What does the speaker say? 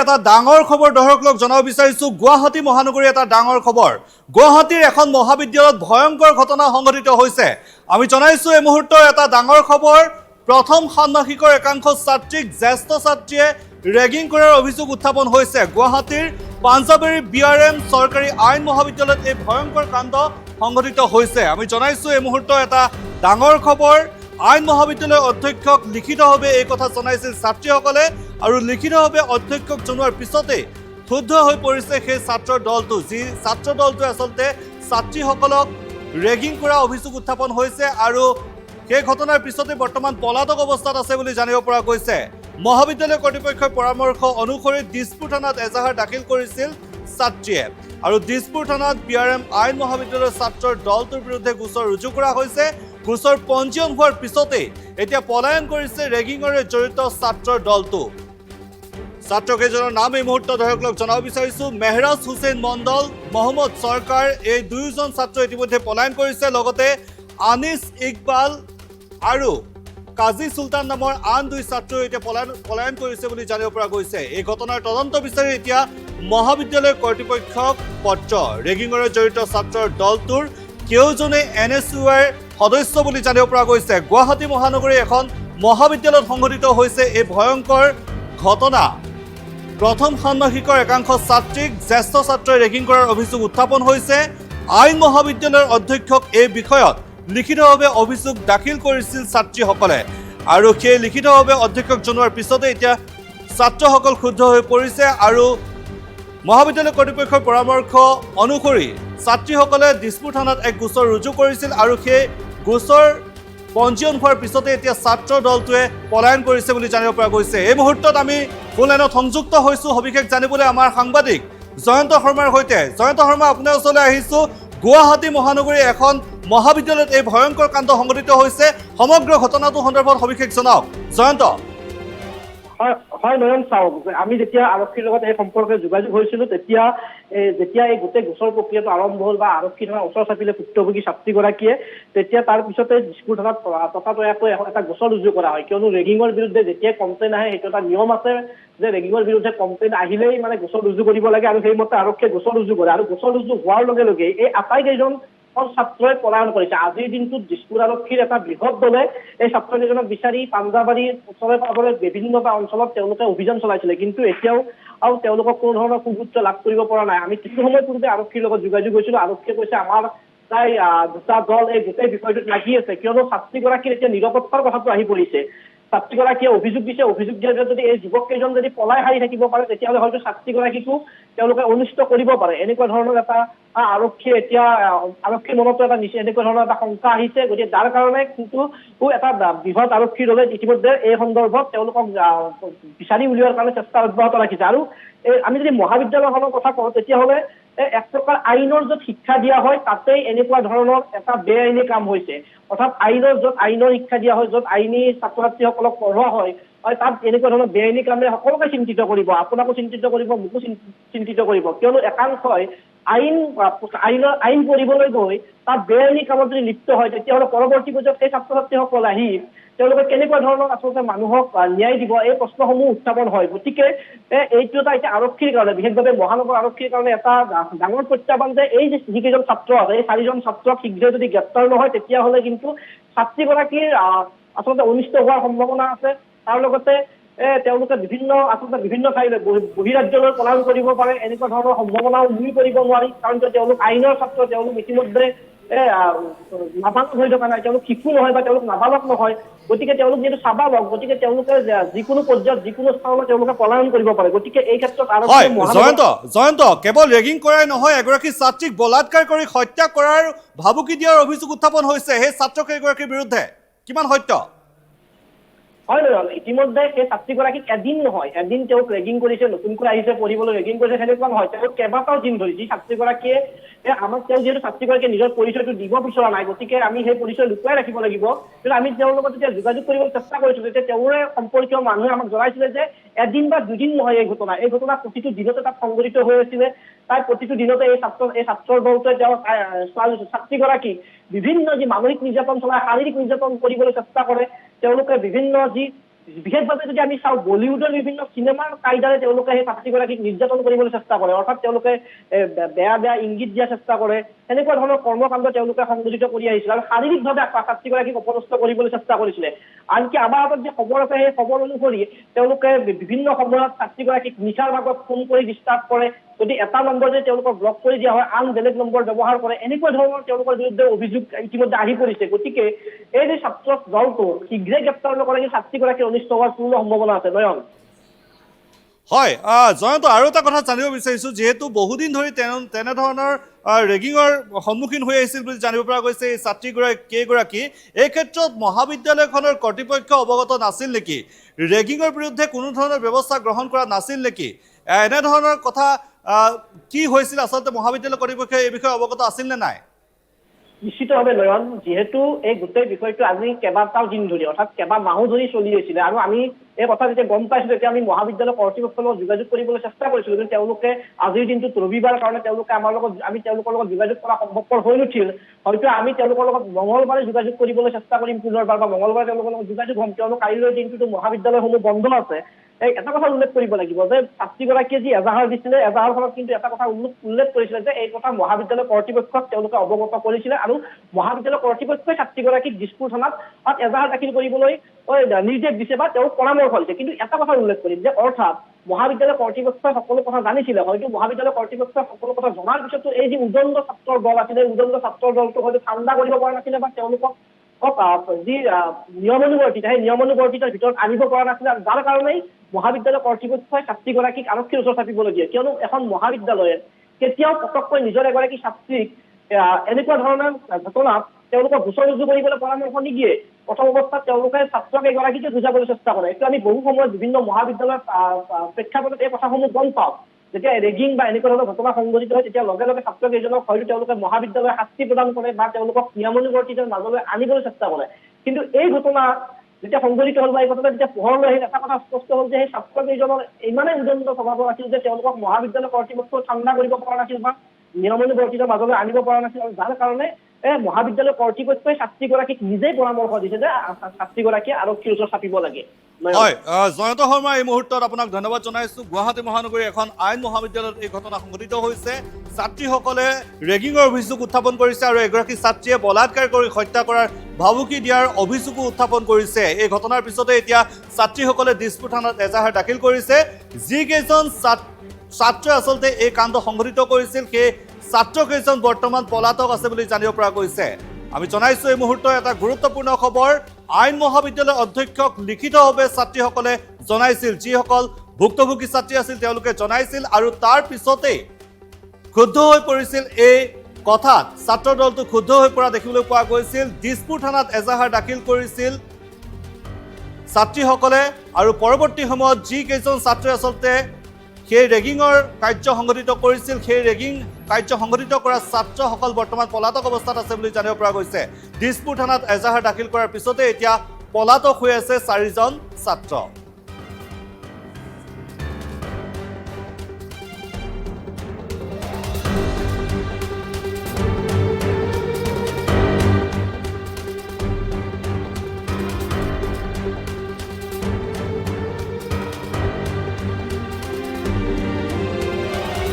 এটা ডাঙৰ খবৰ দৰ্শকক জনাব বিচাৰিছো গুৱাহাটী মহানগৰীৰ এটা ডাঙৰ খবৰ গুৱাহাটীৰ এখন মহাবিদ্যালয়ত ভয়ংকৰ ঘটনা সংঘটিত হৈছে আমি জনাইছো এই মুহূৰ্তৰ এটা ডাঙৰ খবৰ প্ৰথম ষান্মাসিকৰ একাংশ ছাত্ৰীক জ্যেষ্ঠ ছাত্ৰীয়ে ৰেগিং কৰাৰ অভিযোগ উত্থাপন হৈছে গুৱাহাটীৰ পাঞ্জাবেৰী বিআৰএম চৰকাৰী আইন মহাবিদ্যালয়ত এই ভয়ংকৰ কাণ্ড সংঘটিত হৈছে আমি জনাইছো এই মুহূৰ্তৰ এটা ডাঙৰ খবৰ আইন মহাবিদ্যালয়ৰ অধ্যক্ষক লিখিতভাৱে এই কথা জনাইছিল ছাত্ৰীসকলে আৰু লিখিতভাৱে অধ্যক্ষক জনোৱাৰ পিছতে ক্ষুব্ধ হৈ পৰিছে সেই ছাত্ৰৰ দলটো যি ছাত্ৰ দলটোৱে আচলতে ছাত্ৰীসকলক ৰেগিং কৰা অভিযোগ উত্থাপন হৈছে আৰু সেই ঘটনাৰ পিছতে বৰ্তমান পলাতক অৱস্থাত আছে বুলি জানিব পৰা গৈছে মহাবিদ্যালয় কৰ্তৃপক্ষৰ পৰামৰ্শ অনুসৰি দিছপুৰ থানাত এজাহাৰ দাখিল কৰিছিল ছাত্ৰীয়ে আৰু দিছপুৰ থানাত বিআৰএম আইন মহাবিদ্যালয়ৰ ছাত্ৰৰ দলটোৰ বিৰুদ্ধে গোচৰ ৰুজু কৰা হৈছে গোচৰ পঞ্জীয়ন হোৱাৰ পিছতে এতিয়া পলায়ন কৰিছে ৰেগিঙৰে জড়িত ছাত্ৰৰ দলটো ছাত্ৰকেইজনৰ নাম এই মুহূৰ্তত দৰ্শকক জনাব বিচাৰিছো মেহৰাজ হুছেইন মণ্ডল মহম্মদ চৰকাৰ এই দুয়োজন ছাত্ৰ ইতিমধ্যে পলায়ন কৰিছে লগতে আনিছ ইকবাল আৰু কাজী সুলতান নামৰ আন দুই ছাত্ৰ এতিয়া পলায়ন কৰিছে বুলি জানিব পৰা গৈছে এই ঘটনাৰ তদন্ত বিচাৰি এতিয়া মহাবিদ্যালয় কৰ্তৃপক্ষক পত্ৰ ৰেগিঙৰে জড়িত ছাত্ৰৰ দলটোৰ কেউজনে NSUৰ সদস্য বুলি জানিব পৰা গৈছে গুৱাহাটী মহানগৰীৰ এখন মহাবিদ্যালয়ত সংঘটিত হৈছে এই ভয়ংকৰ ঘটনা প্ৰথম ষান্মাসিকৰ একাংশ ছাত্ৰীক জ্যেষ্ঠ ছাত্ৰই ৰেগিং কৰাৰ অভিযোগ উত্থাপন হৈছে আইন মহাবিদ্যালয়ৰ অধ্যক্ষক এই বিষয়ত লিখিতভাৱে অভিযোগ দাখিল কৰিছিল ছাত্ৰীসকলে আৰু সেই লিখিতভাৱে অধ্যক্ষক জনোৱাৰ পিছতে এতিয়া ছাত্ৰসকল ক্ষুব্ধ হৈ পৰিছে আৰু মহাবিদ্যালয় কৰ্তৃপক্ষৰ পৰামৰ্শ অনুসৰি ছাত্ৰীসকলে দিছপুৰ থানাত এক গোচৰ ৰুজু কৰিছিল আৰু সেই গোচৰ পঞ্জীয়ন হোৱাৰ পিছতে এতিয়া ছাত্ৰ দলটোৱে পলায়ন কৰিছে বুলি জানিব পৰা গৈছে এই মুহূৰ্তত আমি ফোন লাইনত সংযুক্ত হৈছো সবিশেষ জানিবলৈ আমাৰ সাংবাদিক জয়ন্ত শৰ্মাৰ সৈতে জয়ন্ত শৰ্মা আপোনাৰ ওচৰলৈ আহিছো গুৱাহাটী মহানগৰীৰ এখন মহাবিদ্যালয়ত এই ভয়ংকৰ কাণ্ড সংঘটিত হৈছে সমগ্ৰ ঘটনাটো সন্দৰ্ভত সবিশেষ জনাওক জয়ন্ত হয় নয়ন চাওক আমি যেতিয়া আৰক্ষীৰ লগত এই সম্পৰ্কে যোগাযোগ হৈছিলো তেতিয়া এই গোটেই গোচৰ প্ৰক্ৰিয়াটো আৰম্ভ হ'ল বা আৰক্ষী থানাৰ ওচৰ চাপিলে ভুক্তভোগী ছাত্ৰীগৰাকীয়ে তেতিয়া তাৰ পিছতে দিছপুৰ থানাত ততাতৈয়াকৈ এটা গোচৰ ৰুজু কৰা হয় কিয়নো ৰেগিঙৰ বিৰুদ্ধে যেতিয়াই কমপ্লেইন আহে সেইটো এটা নিয়ম আছে যে ৰেগিঙৰ বিৰুদ্ধে কমপ্লেইন আহিলেই মানে গোচৰ ৰুজু কৰিব লাগে আৰু সেইমতে আৰক্ষীয়ে গোচৰ ৰুজু কৰে আৰু গোচৰ ৰুজু হোৱাৰ লগে লগে এই আটাইকেইজন ছাত্ৰই পলায়ন কৰিছে আজিৰ দিনটোত দিছপুৰ আৰক্ষীৰ এটা বৃহৎ দলে এই ছাত্ৰকেইজনক বিচাৰি পাঞ্জাবাৰীৰ ওচৰে পাজৰে বিভিন্ন অঞ্চলত তেওঁলোকে অভিযান চলাইছিলে কিন্তু এতিয়াও আৰু তেওঁলোকক কোনো ধৰণৰ সুযোগ লাভ কৰিব পৰা নাই আমি কিছু সময় পূৰ্বে আৰক্ষীৰ লগত যোগাযোগ হৈছিলো আৰক্ষীয়ে কৈছে আমাৰ প্ৰায় দুটা দল এই গোটেই বিষয়টোত লাগি আছে কিয়নো ছাত্ৰীগৰাকীৰ এতিয়া নিৰাপত্তাৰ কথাটো আহি পৰিছে ছাত্ৰীগৰাকীয়ে অভিযোগ দিছে অভিযোগ দিয়াৰ যদি এই যুৱককেইজন যদি পলাই হাৰি থাকিব পাৰে তেতিয়াহ'লে হয়তো ছাত্ৰীগৰাকীকো তেওঁলোকে অনিষ্ট কৰিব পাৰে এনেকুৱা ধৰণৰ এটা আৰক্ষীয়ে এতিয়া আৰক্ষীৰ মনতো এটা এনেকুৱা ধৰণৰ এটা শংকা আহিছে গতিকে যাৰ কাৰণে কিন্তু এটা বৃহৎ আৰক্ষীৰ দলে ইতিমধ্যে এই সন্দৰ্ভত তেওঁলোকক বিচাৰি উলিওৱাৰ কাৰণে চেষ্টা অব্যাহত ৰাখিছে আৰু আমি যদি মহাবিদ্যালয়খনৰ কথা কওঁ তেতিয়াহ'লে এক প্ৰকাৰ আইনৰ য'ত শিক্ষা দিয়া হয় তাতেই এনেকুৱা ধৰণৰ এটা বেআইনী কাম হৈছে অৰ্থাৎ আইনৰ য'ত আইনৰ শিক্ষা দিয়া হয় য'ত আইনী ছাত্ৰ ছাত্ৰীসকলক পঢ়োৱা হয় তাত এনেকুৱা ধৰণৰ বেআইনী কামে সকলোকে চিন্তিত কৰিব আপোনাকো চিন্তিত কৰিব মোকো চিন্তিত কৰিব কিয়নো একাংশই আইন পঢ়িবলৈ গৈ তাত বেআইনী কামত যদি লিপ্ত হয় তেতিয়াহ'লে পৰৱৰ্তী পৰ্যায়ত সেই ছাত্ৰ ছাত্ৰীসকল আহি তেওঁলোকে কেনেকুৱা ধৰণৰ আচলতে মানুহক ন্যায় দিব এই প্ৰশ্নসমূহ উত্থাপন হয় গতিকে এইটো এটা এতিয়া আৰক্ষীৰ কাৰণে বিশেষভাৱে মহানগৰ আৰক্ষীৰ কাৰণে এটা ডাঙৰ প্ৰত্যাহ্বান যে এই যিকেইজন ছাত্ৰ আছে এই 4জন ছাত্ৰক শীঘ্ৰে যদি গ্ৰেপ্তাৰ নহয় তেতিয়াহ'লে কিন্তু ছাত্ৰীগৰাকীৰ আচলতে অনিষ্ট হোৱাৰ সম্ভাৱনা আছে তাৰ লগতে তেওঁলোকে বিভিন্ন ঠাইলৈ বহিৰাজ্যলৈ পলায়ন কৰিব পাৰে এনেকুৱা ধৰণৰ সম্ভাৱনাও নুই কৰিব নোৱাৰি কাৰণ তেওঁলোক আইনৰ ছাত্ৰ তেওঁলোক ইতিমধ্যে নাবালক হৈ থকা নাই তেওঁলোক শিশু নহয় বা তেওঁলোক নাবালক নহয় গতিকে তেওঁলোক যিহেতু চাবালক গতিকে তেওঁলোকে যিকোনো পৰ্যায়ত যিকোনো স্থানলৈ তেওঁলোকে পলায়ন কৰিব পাৰে গতিকে এই ক্ষেত্ৰত জয়ন্ত কেৱল ৰেগিং কৰাই নহয় এগৰাকী ছাত্ৰীক বলাৎকাৰ কৰি হত্যা কৰাৰ ভাবুকি দিয়াৰ অভিযোগ উত্থাপন হৈছে সেই ছাত্ৰকেইগৰাকীৰ বিৰুদ্ধে কিমান সত্য হয় নহয় ইতিমধ্যে সেই ছাত্ৰীগৰাকীক এদিন তেওঁক ৰেগিং কৰিছে নতুনকৈ আহিছে পঢ়িবলৈ ৰেগিং কৰিছে সেনেকুৱা নহয় তেওঁক কেইবাটাও দিন ধৰি যি ছাত্ৰীগৰাকীয়ে আমাক তেওঁ যিহেতু ছাত্ৰীগৰাকীয়ে নিজৰ পৰিচয়টো দিব বিচৰা নাই গতিকে আমি সেই পৰিচয় লুকুৱাই ৰাখিব লাগিব কিন্তু আমি তেওঁৰ লগত যেতিয়া যোগাযোগ কৰিবলৈ চেষ্টা কৰিছো তেতিয়া তেওঁৰে সম্পৰ্কীয় মানুহে আমাক জনাইছিলে যে এদিন বা দুদিন নহয় এই ঘটনা প্ৰতিটো দিনতে তাত সংঘটিত হৈ আছিলে তাই প্ৰতিটো দিনতে এই ছাত্ৰৰ দলটোৱে তেওঁ ছাত্ৰীগৰাকীক বিভিন্ন যি মানসিক নিৰ্যাতন চলাই শাৰীৰিক নিৰ্যাতন কৰিবলৈ চেষ্টা কৰে তেওঁলোকে বিভিন্ন যি বিশেষভাৱে যদি আমি চাওঁ বলিউডৰ বিভিন্ন চিনেমাৰ কাইদাৰে তেওঁলোকে সেই ছাত্ৰীগৰাকীক নিৰ্যাতন কৰিবলৈ চেষ্টা কৰে, অৰ্থাৎ তেওঁলোকে বেয়া বেয়া ইংগিত দিয়াৰ চেষ্টা কৰে, এনেকুৱা ধৰণৰ কৰ্মকাণ্ড তেওঁলোকে সংঘটিত কৰি আহিছিল আৰু শাৰীৰিকভাৱে ছাত্ৰীগৰাকীক অপদস্থ কৰিবলৈ চেষ্টা কৰিছিলে। আনকি আমাৰ হাতত যে খবৰ আছে সেই খবৰ অনুসৰি তেওঁলোকে বিভিন্ন সময়ত ছাত্ৰীগৰাকীক নিশাৰ ভাগত ফোন কৰি ডিষ্টাৰ্ব কৰে, যদি এটা নম্বৰ যে তেওঁলোকক ব্লক কৰি দিয়া হয় আন বেলেগ নম্বৰ ব্যৱহাৰ কৰে, এনেকুৱা ধৰণৰ তেওঁলোকৰ বিৰুদ্ধে অভিযোগ ইতিমধ্যে আহি পৰিছে। গতিকে এই যে ছাত্ৰ দলটো শীঘ্ৰে গ্ৰেপ্তাৰ নকৰাকৈ ছাত্ৰীগৰাকীৰ অনিষ্ট হোৱাৰ পূৰ্ণ সম্ভাৱনা আছে। নয়ন, হয় জয়ন্ত, আৰু এটা কথা জানিব বিচাৰিছোঁ, যিহেতু বহুদিন ধৰি তেনেধৰণৰ ৰেগিঙৰ সন্মুখীন হৈ আহিছিল বুলি জানিব পৰা গৈছে এই ছাত্ৰীকেইগৰাকী, এই ক্ষেত্ৰত মহাবিদ্যালয়খনৰ কৰ্তৃপক্ষ অৱগত নাছিল নেকি? ৰেগিঙৰ বিৰুদ্ধে কোনো ধৰণৰ ব্যৱস্থা গ্ৰহণ কৰা নাছিল নেকি? এনেধৰণৰ কথা কি হৈছিল আচলতে মহাবিদ্যালয় কৰ্তৃপক্ষই এই বিষয়ে অৱগত আছিল নে নাই? নিশ্চিতভাৱে নয়ন, যিহেতু এই গোটেই বিষয়টো আজি কেইবাটাও দিন ধৰি অৰ্থাৎ কেইবা মাহো ধৰি চলি আহিছিলে আৰু আমি এই কথা যেতিয়া গম পাইছো তেতিয়া আমি মহাবিদ্যালয় কৰ্তৃপক্ষৰ লগত যোগাযোগ কৰিবলৈ চেষ্টা কৰিছিলো, কিন্তু তেওঁলোকে আজিৰ দিনটোত ৰবিবাৰ কাৰণে তেওঁলোকে আমি তেওঁলোকৰ লগত যোগাযোগ কৰা সম্ভৱপৰ হৈ নুঠিল। হয়তো আমি তেওঁলোকৰ লগত মঙলবাৰে যোগাযোগ কৰিবলৈ চেষ্টা কৰিম পুনৰবাৰ, বা মঙলবাৰে তেওঁলোকৰ লগত যোগাযোগ হ'ম, কিয়নো কাইলৈৰ দিনটোতো মহাবিদ্যালয়সমূহ বন্ধ আছে। এটা কথা উল্লেখ কৰিব লাগিব যে ছাত্ৰীগৰাকীয়ে যি এজাহাৰ দিছিলে, এজাহাৰখনত কিন্তু এটা কথা উল্লেখ কৰিছিলে যে এই কথা মহাবিদ্যালয় কৰ্তৃপক্ষক তেওঁলোকে অৱগত কৰিছিলে আৰু মহাবিদ্যালয় কৰ্তৃপক্ষই ছাত্ৰীগৰাকীক দিছপুৰ থানাত এজাহাৰ দাখিল কৰিবলৈ নিৰ্দেশ দিছে বা তেওঁক পৰামৰ্শ দিছে। কিন্তু এটা কথা উল্লেখ কৰিম যে অৰ্থাৎ মহাবিদ্যালয় কৰ্তৃপক্ষই সকলো কথা জানিছিলে, হয়তো মহাবিদ্যালয় কৰ্তৃপক্ষই সকলো কথা জনাৰ পিছতো এই যি উদণ্ড ছাত্ৰৰ দল আছিলে, উদণ্ড ছাত্ৰৰ দলটো হয়তো ঠাণ্ডা কৰিব পৰা নাছিলে বা তেওঁলোকক যি নিয়মানুবৰ্তিতা সেই নিয়মানুবৰ্তিতাৰ ভিতৰত আনিব পৰা নাছিলে, যাৰ কাৰণেই মহাবিদ্যালয় কৰ্তৃপক্ষই ছাত্ৰীগৰাকীক আৰক্ষীৰ ওচৰত চাপিবলগীয়া। কিয়নো এখন মহাবিদ্যালয়ে কেতিয়াও পটককৈ নিজৰ এগৰাকী ছাত্ৰীক এনেকুৱা ধৰণৰ ঘটনাত তেওঁলোকক গোচৰ ৰুজু কৰিবলৈ পৰামৰ্শ নিদিয়ে। প্ৰথম অৱস্থাত তেওঁলোকে ছাত্ৰক এগৰাকীকে বুজাবলৈ চেষ্টা কৰে। এইটো আমি বহু সময়ত বিভিন্ন মহাবিদ্যালয়ৰ প্ৰেক্ষাপটত এই কথাসমূহ গম পাওঁ। যেতিয়া ৰেগিং বা এনেকুৱা ধৰণৰ ঘটনা সংঘটিত হয় তেতিয়া লগে লগে ছাত্ৰকেইজনক হয়তো তেওঁলোকে মহাবিদ্যালয়ে শাস্তি প্ৰদান কৰে বা তেওঁলোকক নিয়মানুবৰ্তিতাৰ মাজলৈ আনিবলৈ চেষ্টা কৰে। কিন্তু এই ঘটনা যেতিয়া সংঘটিত হ'ল বা এই ঘটনা যেতিয়া পোহৰলৈ আহিল, এটা কথা স্পষ্ট হ'ল যে সেই ছাত্ৰকেইজনৰ ইমানেই উদণ্ড স্বভাৱৰ আছিল যে তেওঁলোকক মহাবিদ্যালয় কৰ্তৃপক্ষই ঠাণ্ডা কৰিব পৰা নাছিল বা নিয়মানুবৰ্তিতাৰ মাজলৈ আনিব পৰা নাছিল, আৰু যাৰ কাৰণে মহাবিদ্যালয় কৰ্তৃপক্ষই ছাত্ৰীগৰাকীক নিজেই পৰামৰ্শ দিছে যে ছাত্ৰীগৰাকীয়ে আৰক্ষীৰ ওচৰত চাপিব লাগে। হয় জয়ন্ত শৰ্মা, এই মুহূৰ্তত আপোনাক ধন্যবাদ জনাইছোঁ। গুৱাহাটী মহানগৰীৰ এখন আইন মহাবিদ্যালয়ত এই ঘটনা সংঘটিত হৈছে। ছাত্ৰীসকলে ৰেগিঙৰ অভিযোগ উত্থাপন কৰিছে আৰু এগৰাকী ছাত্ৰীয়ে বলাৎকাৰ কৰি হত্যা কৰাৰ ভাবুকি দিয়াৰ অভিযোগো উত্থাপন কৰিছে। এই ঘটনাৰ পিছতে এতিয়া ছাত্ৰীসকলে দিছপুৰ থানাত এজাহাৰ দাখিল কৰিছে। যিকেইজন ছাত্ৰই আচলতে এই কাণ্ড সংঘটিত কৰিছিল সেই ছাত্ৰকেইজন বৰ্তমান পলাতক আছে বুলি জানিব পৰা গৈছে। আমি জনাইছোঁ এই মুহূৰ্তৰ এটা গুৰুত্বপূৰ্ণ খবৰ, আইন মহাবিদ্যালয়ৰ অধ্যক্ষক লিখিতভাৱে ছাত্ৰীসকলে জনাইছিল। যিসকল ভুক্তভোগী ছাত্ৰী আছিল তেওঁলোকে জনাইছিল আৰু তাৰ পিছতেই ক্ষুব্ধ হৈ পৰিছিল এই কথাত। ছাত্ৰ দলটো ক্ষুব্ধ হৈ পৰা দেখিবলৈ পোৱা গৈছিল। দিছপুৰ থানাত এজাহাৰ দাখিল কৰিছিল ছাত্ৰীসকলে আৰু পৰৱৰ্তী সময়ত যিকেইজন ছাত্ৰই আচলতে সেই ৰেগিঙৰ কাৰ্য সংঘটিত কৰিছিল, সেই ৰেগিং কাৰ্য সংঘটিত কৰা ছাত্ৰসকল বৰ্তমান পলাতক অৱস্থাত আছে বুলি জানিব পৰা গৈছে। দিছপুৰ থানাত এজাহাৰ দাখিল কৰাৰ পিছতে এতিয়া পলাতক হৈ আছে 4জন ছাত্ৰ।